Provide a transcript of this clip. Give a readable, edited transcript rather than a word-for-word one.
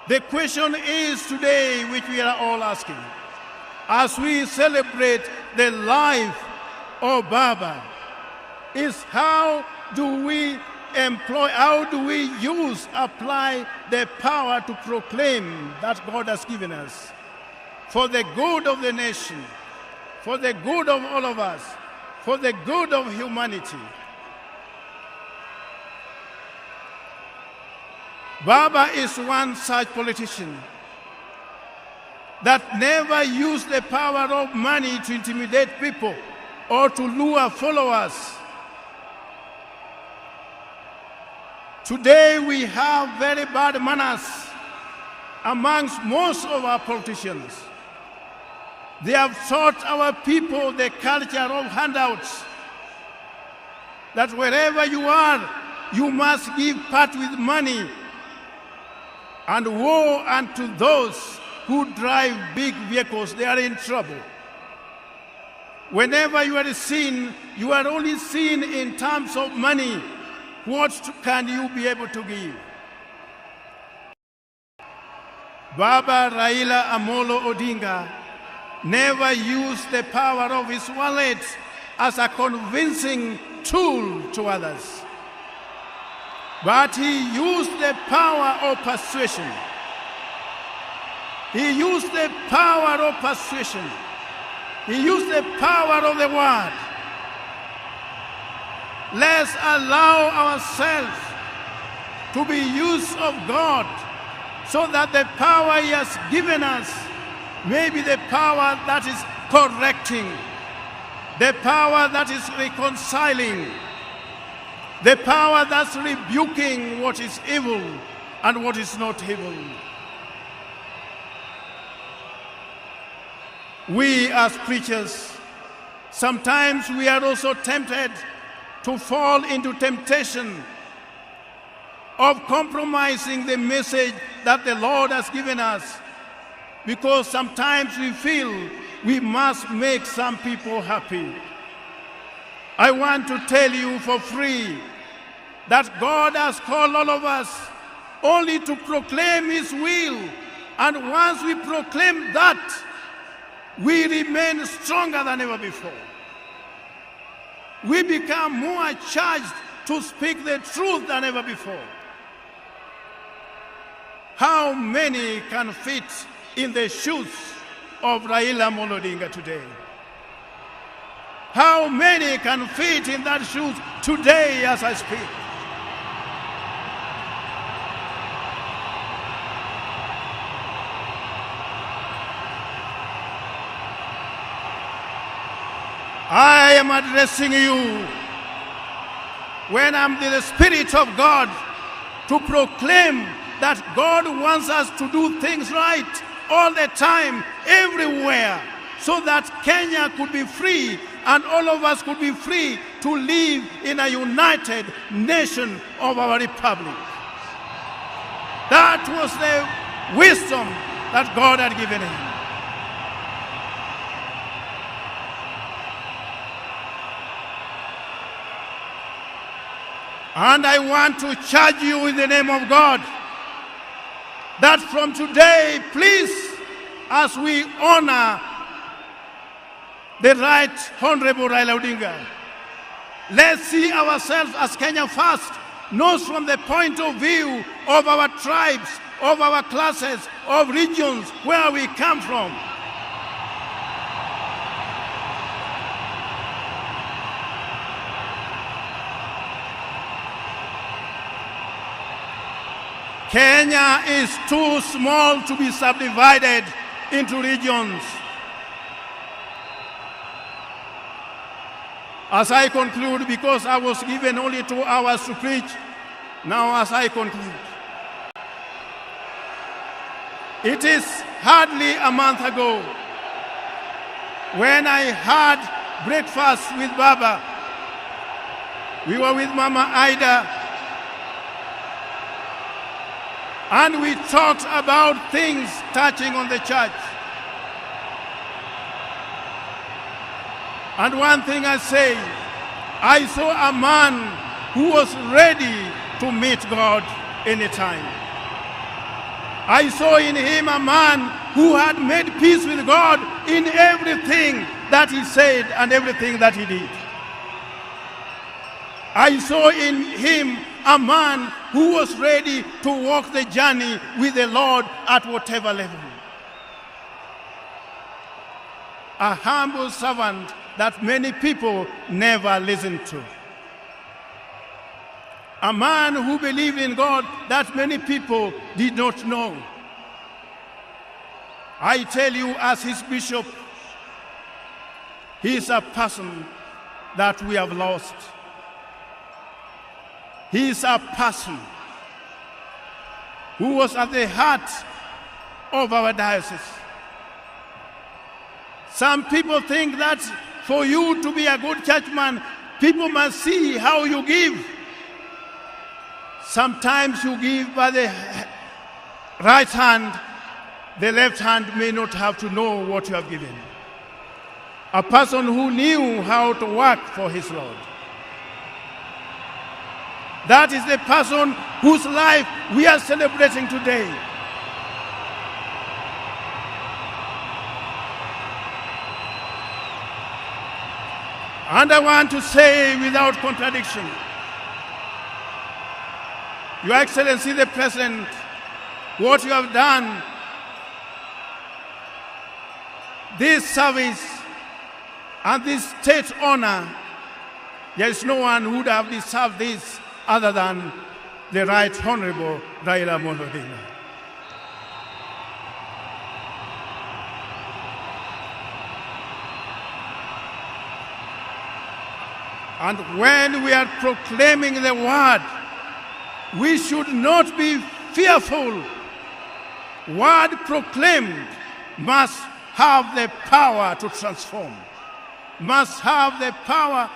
The question is today, which we are all asking, as we celebrate the life of Baba, is how do we apply the power to proclaim that God has given us for the good of the nation, for the good of all of us, for the good of humanity. Baba is one such politician that never used the power of money to intimidate people or to lure followers. Today we have very bad manners amongst most of our politicians. They have taught our people the culture of handouts, that wherever you are, you must give part with money. And woe unto those who drive big vehicles, they are in trouble. Whenever you are seen, you are only seen in terms of money. What can you be able to give? Baba Raila Amolo Odinga never used the power of his wallet as a convincing tool to others. But he used the power of persuasion. He used the power of persuasion. He used the power of the word. Let's allow ourselves to be used of God so that the power he has given us may be the power that is correcting, the power that is reconciling, the power that's rebuking what is evil and what is not evil. We as preachers, sometimes we are also tempted to fall into temptation of compromising the message that the Lord has given us, because sometimes we feel we must make some people happy. I want to tell you for free that God has called all of us only to proclaim His will. And once we proclaim that, we remain stronger than ever before. We become more charged to speak the truth than ever before. How many can fit in the shoes of Raila Amolo Odinga today? How many can fit in that shoes today as I speak? I am addressing you when I'm in the Spirit of God to proclaim that God wants us to do things right all the time, everywhere, so that Kenya could be free and all of us could be free to live in a united nation of our republic. That was the wisdom that God had given him. And I want to charge you in the name of God that from today, please, as we honor the Right Honorable Raila Odinga, let's see ourselves as Kenya First, not from the point of view of our tribes, of our classes, of regions, where we come from. Kenya is too small to be subdivided into regions. As I conclude, because I was given only 2 hours to preach, now as I conclude, it is hardly a month ago when I had breakfast with Baba. We were with Mama Ida, and we talked about things touching on the church. And one thing I say, I saw a man who was ready to meet God anytime. I saw in him a man who had made peace with God in everything that he said and everything that he did. I saw in him a man who was ready to walk the journey with the Lord at whatever level. A humble servant that many people never listened to. A man who believed in God that many people did not know. I tell you, as his bishop, he is a person that we have lost. He is a person who was at the heart of our diocese. Some people think that for you to be a good churchman, people must see how you give. Sometimes you give by the right hand, the left hand may not have to know what you have given. A person who knew how to work for his Lord. That is the person whose life we are celebrating today. And I want to say without contradiction, Your Excellency the President, what you have done, this service and this state honor, there is no one who would have deserved this other than the Right Honorable Raila Amolo Odinga. And when we are proclaiming the word, we should not be fearful. Word proclaimed must have the power to transform, must have the power